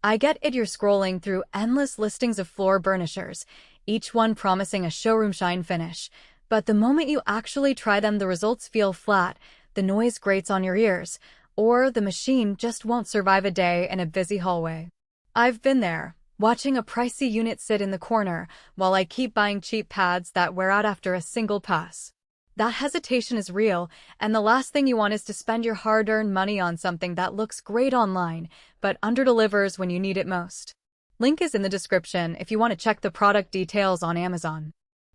I get it, you're scrolling through endless listings of floor burnishers, each one promising a showroom shine finish. But the moment you actually try them, the results feel flat, the noise grates on your ears, or the machine just won't survive a day in a busy hallway. I've been there, watching a pricey unit sit in the corner while I keep buying cheap pads that wear out after a single pass. That hesitation is real, and the last thing you want is to spend your hard-earned money on something that looks great online, but underdelivers when you need it most. Link is in the description if you want to check the product details on Amazon.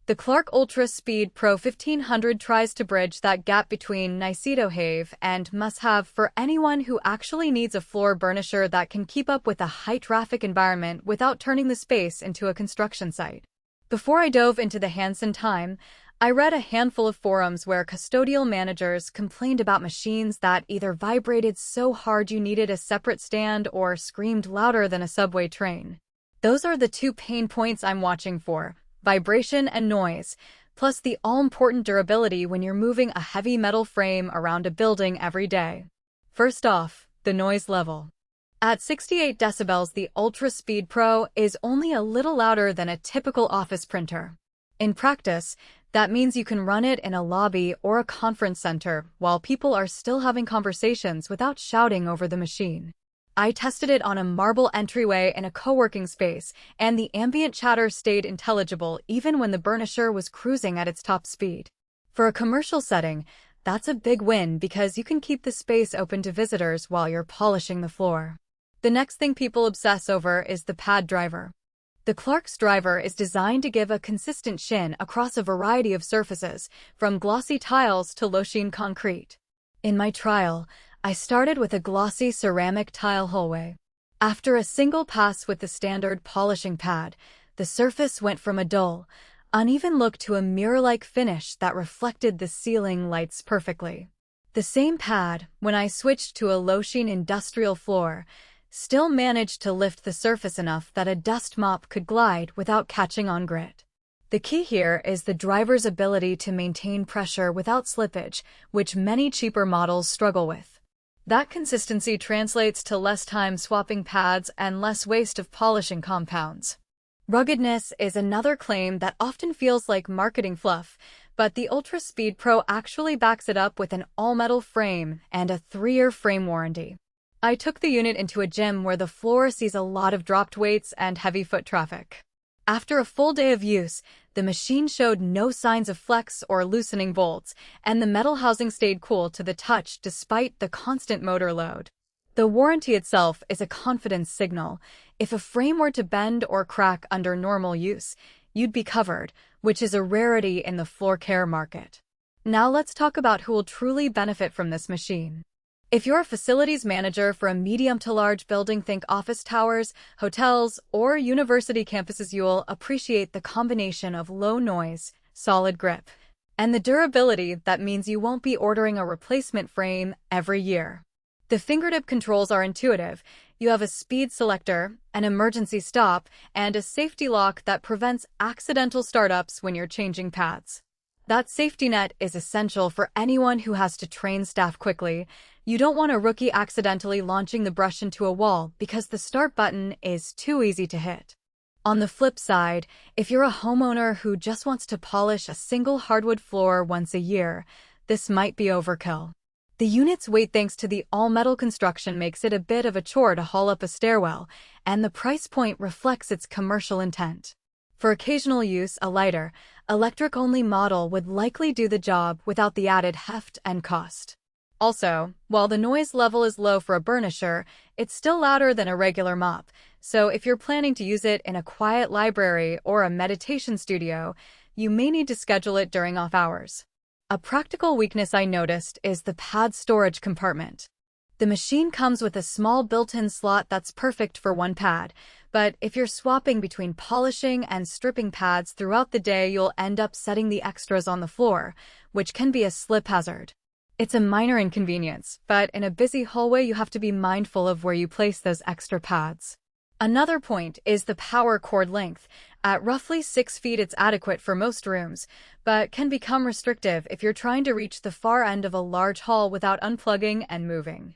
The Clarke Ultra Speed Pro 1500 tries to bridge that gap between nice-to-have and must-have for anyone who actually needs a floor burnisher that can keep up with a high-traffic environment without turning the space into a construction site. Before I dove into the hands-on time, I read a handful of forums where custodial managers complained about machines that either vibrated so hard you needed a separate stand or screamed louder than a subway train. Those are the two pain points I'm watching for: vibration and noise, plus the all-important durability when you're moving a heavy metal frame around a building every day. First off, the noise level. At 68 decibels, the Ultra Speed Pro is only a little louder than a typical office printer. In practice, that means you can run it in a lobby or a conference center while people are still having conversations without shouting over the machine. I tested it on a marble entryway in a co-working space, and the ambient chatter stayed intelligible even when the burnisher was cruising at its top speed. For a commercial setting, that's a big win because you can keep the space open to visitors while you're polishing the floor. The next thing people obsess over is the pad driver. The Clarke's driver is designed to give a consistent shine across a variety of surfaces, from glossy tiles to low-sheen concrete. In my trial, I started with a glossy ceramic tile hallway. After a single pass with the standard polishing pad, the surface went from a dull, uneven look to a mirror-like finish that reflected the ceiling lights perfectly. The same pad, when I switched to a low-sheen industrial floor, still managed to lift the surface enough that a dust mop could glide without catching on grit. The key here is the driver's ability to maintain pressure without slippage, which many cheaper models struggle with. That consistency translates to less time swapping pads and less waste of polishing compounds. Ruggedness is another claim that often feels like marketing fluff, but the Ultra Speed Pro actually backs it up with an all-metal frame and a 3-year frame warranty. I took the unit into a gym where the floor sees a lot of dropped weights and heavy foot traffic. After a full day of use, the machine showed no signs of flex or loosening bolts, and the metal housing stayed cool to the touch despite the constant motor load. The warranty itself is a confidence signal. If a frame were to bend or crack under normal use, you'd be covered, which is a rarity in the floor care market. Now let's talk about who will truly benefit from this machine. If you're a facilities manager for a medium to large building, think office towers, hotels, or university campuses, you'll appreciate the combination of low noise, solid grip, and the durability that means you won't be ordering a replacement frame every year. The fingertip controls are intuitive. You have a speed selector, an emergency stop, and a safety lock that prevents accidental startups when you're changing pads. That safety net is essential for anyone who has to train staff quickly. You don't want a rookie accidentally launching the brush into a wall because the start button is too easy to hit. On the flip side, if you're a homeowner who just wants to polish a single hardwood floor once a year, this might be overkill. The unit's weight, thanks to the all-metal construction, makes it a bit of a chore to haul up a stairwell, and the price point reflects its commercial intent. For occasional use, a lighter, electric-only model would likely do the job without the added heft and cost. Also, while the noise level is low for a burnisher, it's still louder than a regular mop, so if you're planning to use it in a quiet library or a meditation studio, you may need to schedule it during off hours. A practical weakness I noticed is the pad storage compartment. The machine comes with a small built-in slot that's perfect for one pad, but if you're swapping between polishing and stripping pads throughout the day, you'll end up setting the extras on the floor, which can be a slip hazard. It's a minor inconvenience, but in a busy hallway you have to be mindful of where you place those extra pads. Another point is the power cord length. At roughly 6 feet, it's adequate for most rooms, but can become restrictive if you're trying to reach the far end of a large hall without unplugging and moving.